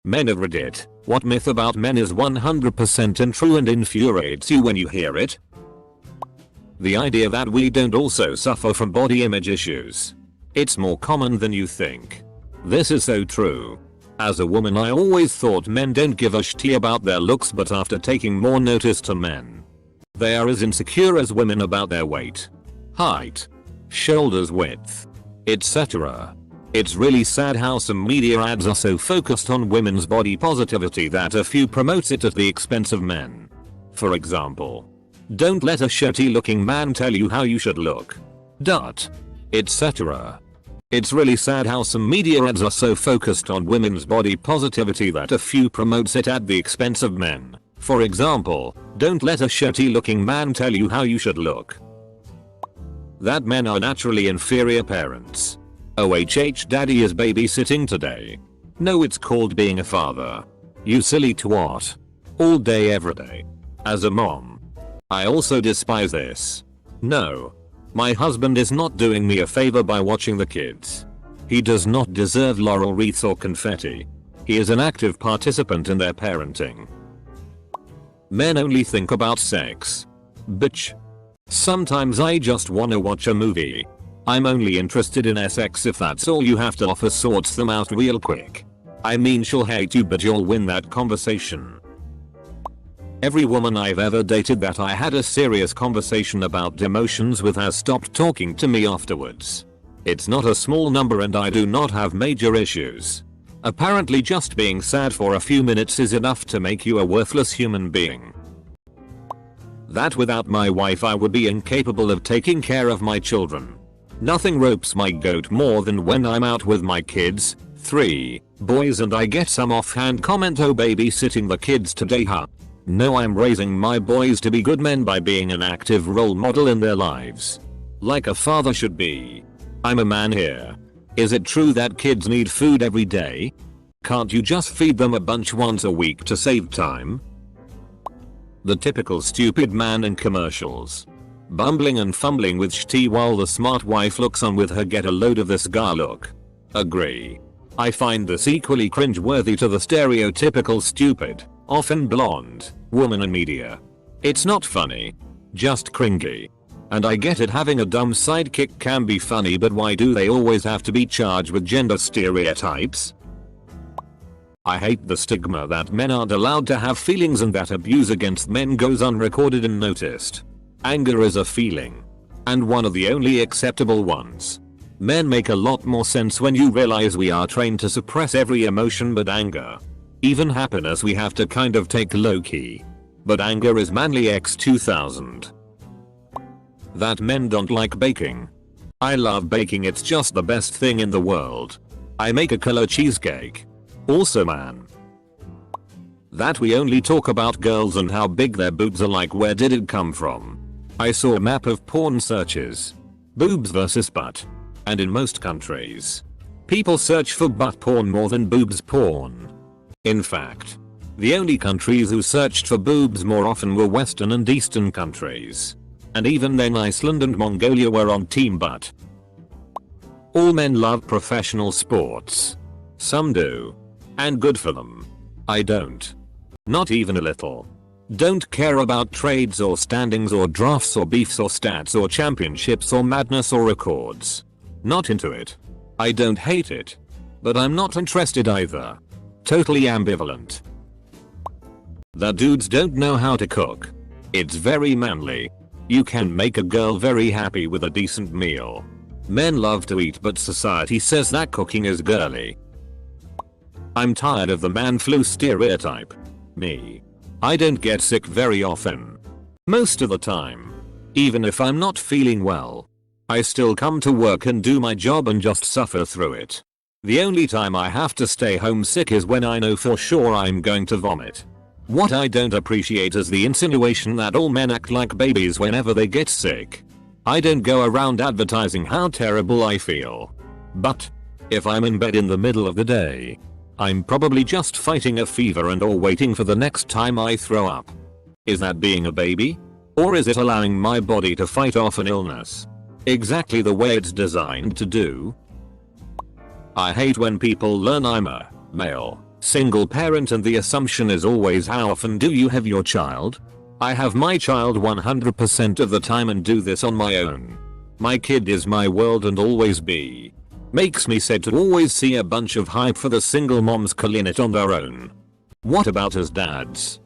Men of Reddit, what myth about men is 100% untrue and infuriates you when you hear it? The idea that we don't also suffer from body image issues. It's more common than you think. This is so true. As a woman, I always thought men don't give a shit about their looks, but after taking more notice to men, they are as insecure as women about their weight, height, shoulders width, etc. It's really sad how some media ads are so focused on women's body positivity that a few promotes it at the expense of men. For example, don't let a shitty looking man tell you how you should look. Etc. It's really sad how some media ads are so focused on women's body positivity that a few promotes it at the expense of men. For example, don't let a shitty looking man tell you how you should look. That men are naturally inferior parents. OHH, daddy is babysitting today. No, it's called being a father. You silly twat. All day every day. As a mom, I also despise this. No. My husband is not doing me a favor by watching the kids. He does not deserve laurel wreaths or confetti. He is an active participant in their parenting. Men only think about sex. Bitch. Sometimes I just wanna watch a movie. I'm only interested in sex if that's all you have to offer sorts them out real quick. I mean, she'll hate you, but you'll win that conversation. Every woman I've ever dated that I had a serious conversation about emotions with has stopped talking to me afterwards. It's not a small number and I do not have major issues. Apparently just being sad for a few minutes is enough to make you a worthless human being. That without my wife I would be incapable of taking care of my children. Nothing ropes my goat more than when I'm out with my kids, 3 boys, and I get some offhand comment, oh babysitting the kids today huh? No, I'm raising my boys to be good men by being an active role model in their lives. Like a father should be. I'm a man here. Is it true that kids need food every day? Can't you just feed them a bunch once a week to save time? The typical stupid man in commercials. Bumbling and fumbling with shit while the smart wife looks on with her get a load of this guy look. Agree. I find this equally cringe-worthy to the stereotypical stupid, often blonde, woman in media. It's not funny. Just cringy. And I get it, having a dumb sidekick can be funny, but why do they always have to be charged with gender stereotypes? I hate the stigma that men aren't allowed to have feelings and that abuse against men goes unrecorded and noticed. Anger is a feeling. And one of the only acceptable ones. Men make a lot more sense when you realize we are trained to suppress every emotion but anger. Even happiness we have to kind of take low-key. But anger is manly x 2000. That men don't like baking. I love baking, it's just the best thing in the world. I make a killer cheesecake. Also man. That we only talk about girls and how big their boobs are, like where did it come from? I saw a map of porn searches. Boobs versus butt. And in most countries, people search for butt porn more than boobs porn. In fact, the only countries who searched for boobs more often were Western and Eastern countries. And even then Iceland and Mongolia were on team butt. All men love professional sports. Some do. And good for them. I don't. Not even a little. Don't care about trades or standings or drafts or beefs or stats or championships or madness or records. Not into it. I don't hate it. But I'm not interested either. Totally ambivalent. The dudes don't know how to cook. It's very manly. You can make a girl very happy with a decent meal. Men love to eat, but society says that cooking is girly. I'm tired of the man flu stereotype. Me. I don't get sick very often. Most of the time. Even if I'm not feeling well. I still come to work and do my job and just suffer through it. The only time I have to stay home sick is when I know for sure I'm going to vomit. What I don't appreciate is the insinuation that all men act like babies whenever they get sick. I don't go around advertising how terrible I feel. But if I'm in bed in the middle of the day, I'm probably just fighting a fever and or waiting for the next time I throw up. Is that being a baby? Or is it allowing my body to fight off an illness? Exactly the way it's designed to do. I hate when people learn I'm a male Single parent, and the assumption is always how often do you have your child? I have my child 100% of the time and do this on my own. My kid is my world and always be. Makes me sad to always see a bunch of hype for the single moms killing it on their own. What about us dads?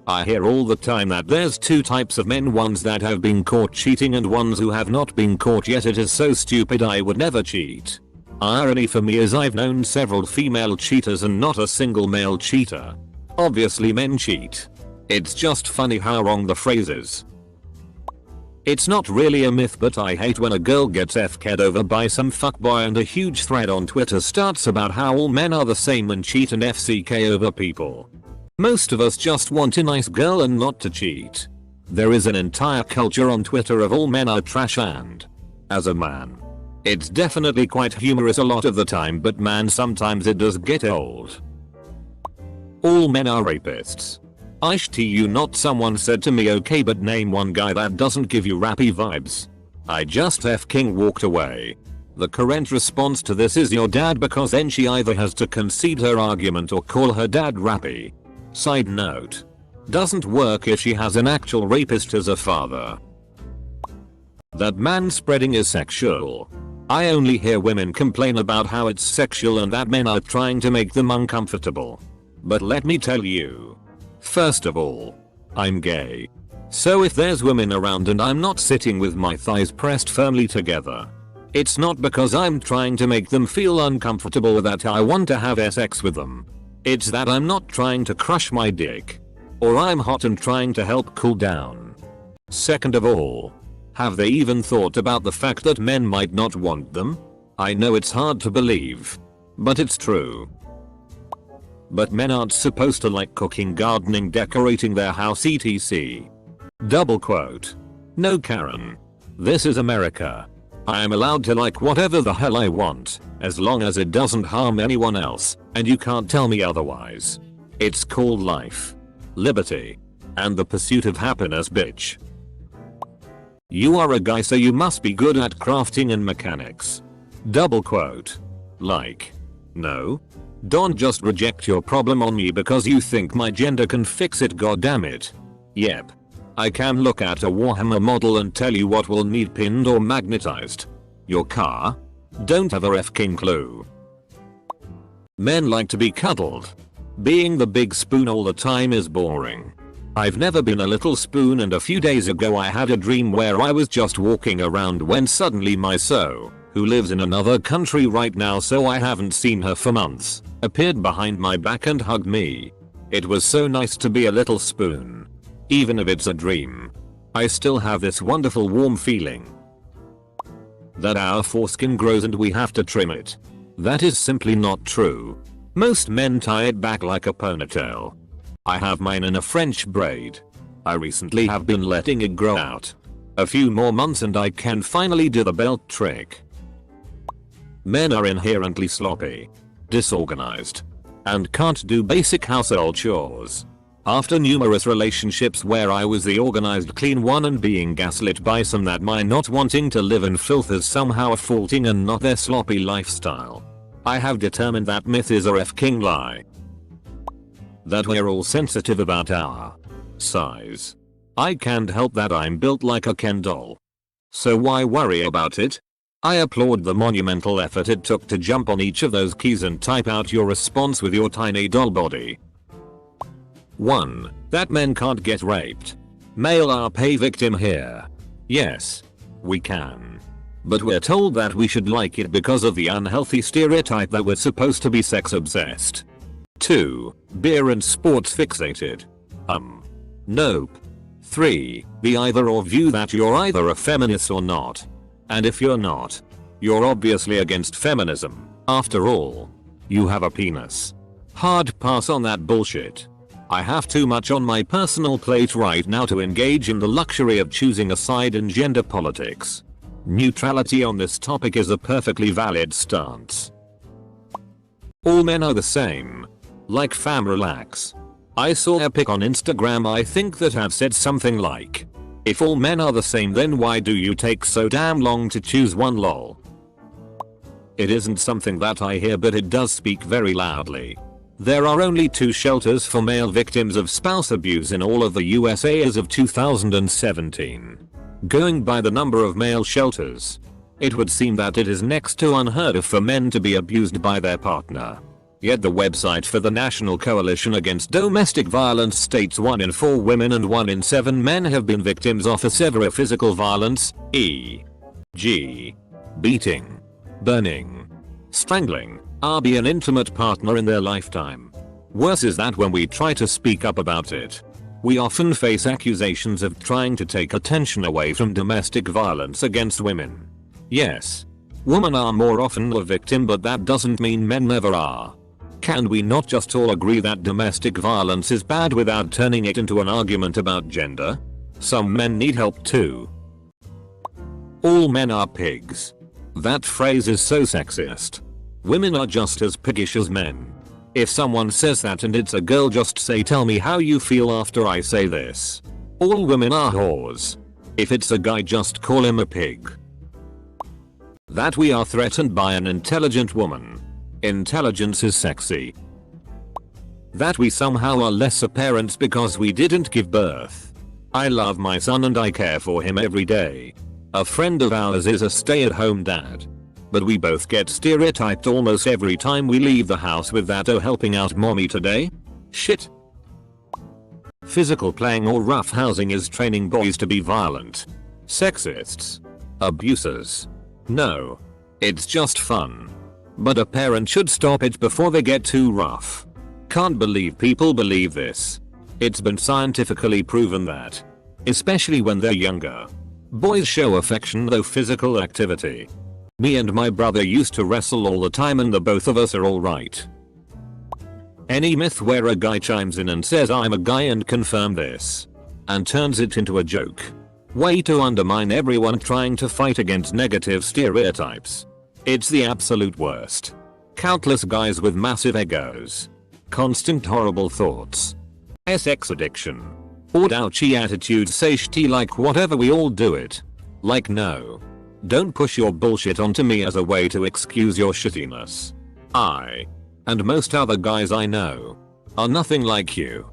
I hear all the time that there's two types of men, ones that have been caught cheating and ones who have not been caught yet. It is so stupid, I would never cheat. Irony for me is I've known several female cheaters and not a single male cheater. Obviously men cheat. It's just funny how wrong the phrase is. It's not really a myth, but I hate when a girl gets FK'd over by some fuckboy and a huge thread on Twitter starts about how all men are the same and cheat and FCK over people. Most of us just want a nice girl and not to cheat. There is an entire culture on Twitter of all men are trash, and as a man, it's definitely quite humorous a lot of the time, but man, sometimes it does get old. All men are rapists. You not someone said to me, okay, but name one guy that doesn't give you rappy vibes. I just f***ing walked away. The correct response to this is your dad, because then she either has to concede her argument or call her dad rappy. Side note. Doesn't work if she has an actual rapist as a father. That manspreading is sexual. I only hear women complain about how it's sexual and that men are trying to make them uncomfortable. But let me tell you. First of all, I'm gay. So if there's women around and I'm not sitting with my thighs pressed firmly together, it's not because I'm trying to make them feel uncomfortable that I want to have sex with them. It's that I'm not trying to crush my dick. Or I'm hot and trying to help cool down. Second of all, have they even thought about the fact that men might not want them? I know it's hard to believe, but it's true. But men aren't supposed to like cooking, gardening, decorating their house, etc. Double quote. No, Karen. This is America. I am allowed to like whatever the hell I want, as long as it doesn't harm anyone else, and you can't tell me otherwise. It's called life, liberty, and the pursuit of happiness, bitch. You are a guy, so you must be good at crafting and mechanics. Double quote. Like. No. Don't just reject your problem on me because you think my gender can fix it, goddammit. Yep. I can look at a Warhammer model and tell you what will need pinned or magnetized. Your car? Don't have a f***ing clue. Men like to be cuddled. Being the big spoon all the time is boring. I've never been a little spoon, and a few days ago I had a dream where I was just walking around when suddenly my who lives in another country right now, so I haven't seen her for months, appeared behind my back and hugged me. It was so nice to be a little spoon. Even if it's a dream, I still have this wonderful warm feeling that our foreskin grows and we have to trim it. That is simply not true. Most men tie it back like a ponytail. I have mine in a French braid. I recently have been letting it grow out. A few more months and I can finally do the belt trick. Men are inherently sloppy, disorganized, and can't do basic household chores. After numerous relationships where I was the organized clean one and being gaslit by some that my not wanting to live in filth is somehow a faulting and not their sloppy lifestyle, I have determined that myth is a f***ing lie. That we're all sensitive about our size. I can't help that I'm built like a Ken doll. So why worry about it? I applaud the monumental effort it took to jump on each of those keys and type out your response with your tiny doll body. 1. That men can't get raped. Male RP victim here. Yes. We can. But we're told that we should like it because of the unhealthy stereotype that we're supposed to be sex obsessed. 2. Beer and sports fixated. Nope. 3. The either or view that you're either a feminist or not. And if you're not, you're obviously against feminism. After all, you have a penis. Hard pass on that bullshit. I have too much on my personal plate right now to engage in the luxury of choosing a side in gender politics. Neutrality on this topic is a perfectly valid stance. All men are the same. Like, fam, relax. I saw a pic on Instagram I think that had said something like, if all men are the same then why do you take so damn long to choose one, lol. It isn't something that I hear, but it does speak very loudly. There are only 2 shelters for male victims of spouse abuse in all of the USA as of 2017. Going by the number of male shelters, it would seem that it is next to unheard of for men to be abused by their partner. Yet the website for the National Coalition Against Domestic Violence states 1 in 4 women and 1 in 7 men have been victims of severe physical violence, e.g. beating, burning, strangling, or be an intimate partner in their lifetime. Worse is that when we try to speak up about it, we often face accusations of trying to take attention away from domestic violence against women. Yes, women are more often the victim, but that doesn't mean men never are. Can we not just all agree that domestic violence is bad without turning it into an argument about gender? Some men need help too. All men are pigs. That phrase is so sexist. Women are just as piggish as men. If someone says that and it's a girl, just say, "Tell me how you feel after I say this." All women are whores. If it's a guy, just call him a pig. That we are threatened by an intelligent woman. Intelligence is sexy. That we somehow are lesser parents because we didn't give birth. I love my son and I care for him every day. A friend of ours is a stay-at-home dad. But we both get stereotyped almost every time we leave the house with that "oh, helping out mommy today?" shit. Physical playing or roughhousing is training boys to be violent. Sexists. Abusers. No. It's just fun. But a parent should stop it before they get too rough. Can't believe people believe this. It's been scientifically proven that, especially when they're younger, boys show affection through physical activity. Me and my brother used to wrestle all the time and the both of us are alright. Any myth where a guy chimes in and says "I'm a guy" and confirm this, and turns it into a joke. Way to undermine everyone trying to fight against negative stereotypes. It's the absolute worst. Countless guys with massive egos. Constant horrible thoughts. Sex addiction. Or ouchy attitudes say shitty like whatever we all do it. Like no. Don't push your bullshit onto me as a way to excuse your shittiness. I, and most other guys I know, are nothing like you.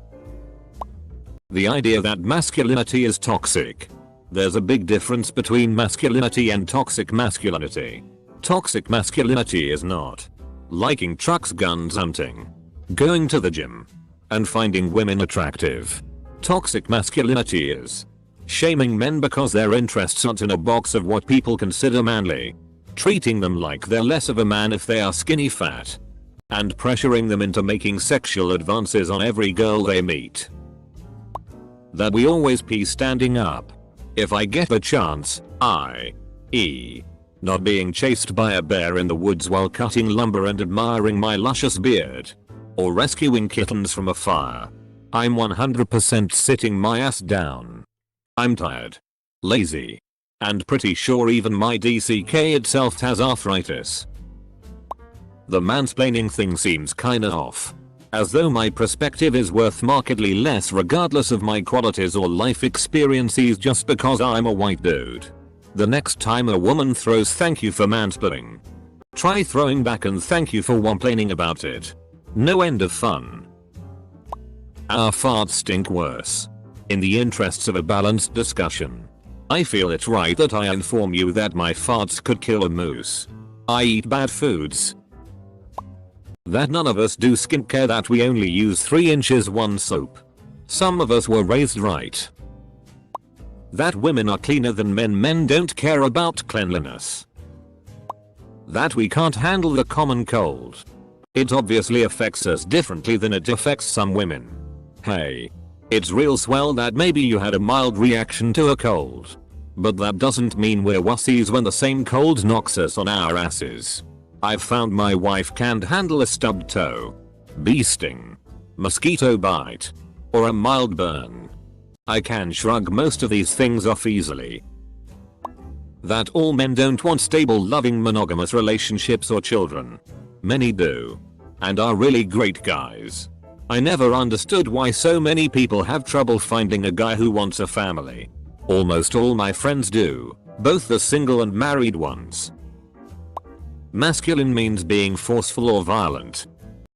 The idea that masculinity is toxic. There's a big difference between masculinity and toxic masculinity. Toxic masculinity is not liking trucks, guns, hunting, going to the gym, and finding women attractive. Toxic masculinity is shaming men because their interests aren't in a box of what people consider manly, treating them like they're less of a man if they are skinny fat, and pressuring them into making sexual advances on every girl they meet. That we always be standing up. If I get a chance, i.e. not being chased by a bear in the woods while cutting lumber and admiring my luscious beard, or rescuing kittens from a fire, I'm 100% sitting my ass down. I'm tired, lazy, and pretty sure even my DCK itself has arthritis. The mansplaining thing seems kinda off. As though my perspective is worth markedly less regardless of my qualities or life experiences just because I'm a white dude. The next time a woman throws "thank you for mansplaining," try throwing back and "thank you for complaining about it." No end of fun. Our farts stink worse. In the interests of a balanced discussion, I feel it's right that I inform you that my farts could kill a moose. I eat bad foods. That none of us do skincare, that we only use 3 inches 1 soap. Some of us were raised right. That women are cleaner than men. Men don't care about cleanliness. That we can't handle the common cold. It obviously affects us differently than it affects some women. Hey. It's real swell that maybe you had a mild reaction to a cold. But that doesn't mean we're wussies when the same cold knocks us on our asses. I've found my wife can't handle a stubbed toe, bee sting, mosquito bite, or a mild burn. I can shrug most of these things off easily. That all men don't want stable, loving, monogamous relationships or children. Many do, and are really great guys. I never understood why so many people have trouble finding a guy who wants a family. Almost all my friends do, both the single and married ones. Masculine means being forceful or violent.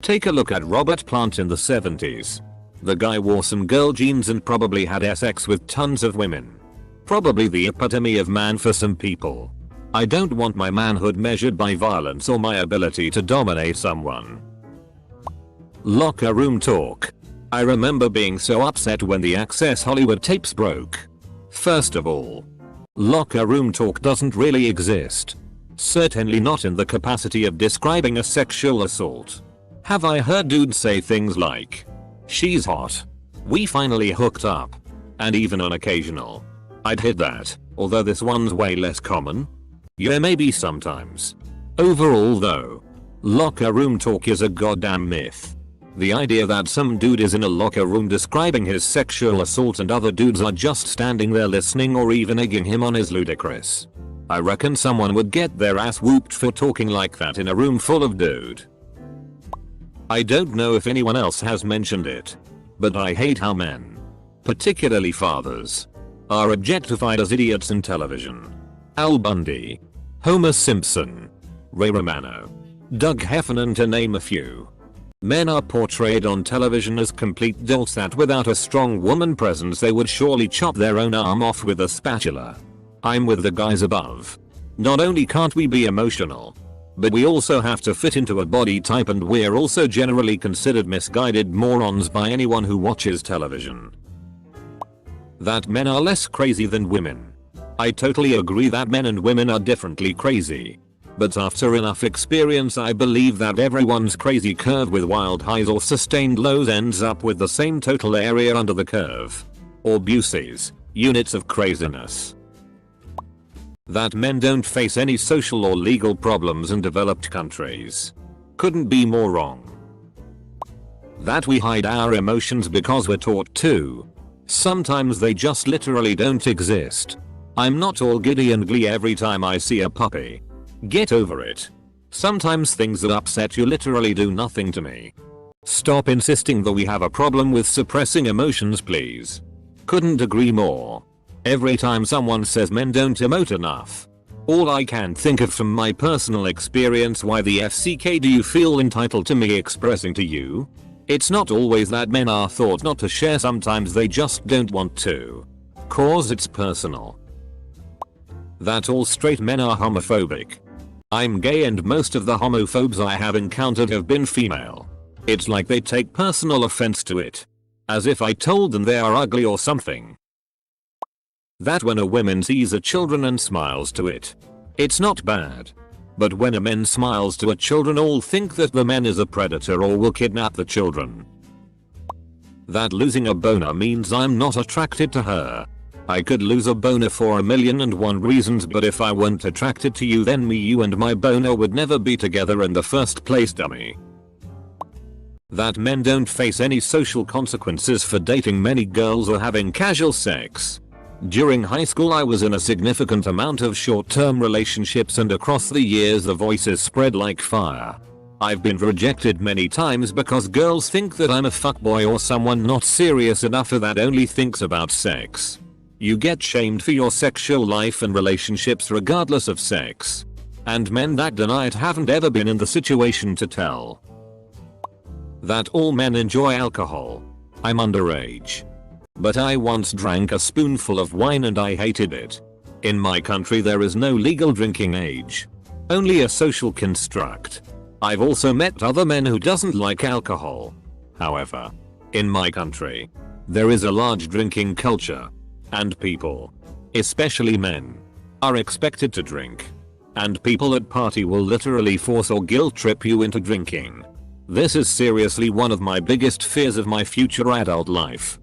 Take a look at Robert Plant in the 70s. The guy wore some girl jeans and probably had sex with tons of women. Probably the epitome of man for some people. I don't want my manhood measured by violence or my ability to dominate someone. Locker room talk. I remember being so upset when the Access Hollywood tapes broke. First of all, locker room talk doesn't really exist. Certainly not in the capacity of describing a sexual assault. Have I heard dudes say things like, "She's hot. We finally hooked up." And even on occasional, "I'd hit that," although this one's way less common. Yeah, maybe sometimes. Overall though, locker room talk is a goddamn myth. The idea that some dude is in a locker room describing his sexual assault and other dudes are just standing there listening or even egging him on is ludicrous. I reckon someone would get their ass whooped for talking like that in a room full of dude. I don't know if anyone else has mentioned it, but I hate how men, particularly fathers, are objectified as idiots in television. Al Bundy, Homer Simpson, Ray Romano, Doug Heffernan to name a few. Men are portrayed on television as complete dolts that without a strong woman presence they would surely chop their own arm off with a spatula. I'm with the guys above. Not only can't we be emotional, but we also have to fit into a body type, and we're also generally considered misguided morons by anyone who watches television. That men are less crazy than women. I totally agree that men and women are differently crazy. But after enough experience I believe that everyone's crazy curve with wild highs or sustained lows ends up with the same total area under the curve. Or BUCs, units of craziness. That men don't face any social or legal problems in developed countries. Couldn't be more wrong. That we hide our emotions because we're taught to. Sometimes they just literally don't exist. I'm not all giddy and glee every time I see a puppy. Get over it. Sometimes things that upset you literally do nothing to me. Stop insisting that we have a problem with suppressing emotions, please. Couldn't agree more. Every time someone says men don't emote enough, all I can think of from my personal experience, why the FCK do you feel entitled to me expressing to you? It's not always that men are thought not to share, sometimes they just don't want to. Cause it's personal. That all straight men are homophobic. I'm gay and most of the homophobes I have encountered have been female. It's like they take personal offense to it. As if I told them they are ugly or something. That when a woman sees a children and smiles to it, it's not bad. But when a man smiles to a children, all think that the man is a predator or will kidnap the children. That losing a boner means I'm not attracted to her. I could lose a boner for 1,000,001 reasons, but if I weren't attracted to you then me, you and my boner would never be together in the first place, dummy. That men don't face any social consequences for dating many girls or having casual sex. During high school I was in a significant amount of short-term relationships, and across the years the voices spread like fire. I've been rejected many times because girls think that I'm a fuckboy or someone not serious enough or that only thinks about sex. You get shamed for your sexual life and relationships regardless of sex. And men that deny it haven't ever been in the situation to tell. That all men enjoy alcohol. I'm underage. But I once drank a spoonful of wine and I hated it. In my country there is no legal drinking age. Only a social construct. I've also met other men who doesn't like alcohol. However, in my country, there is a large drinking culture. And people, especially men, are expected to drink. And people at party will literally force or guilt trip you into drinking. This is seriously one of my biggest fears of my future adult life.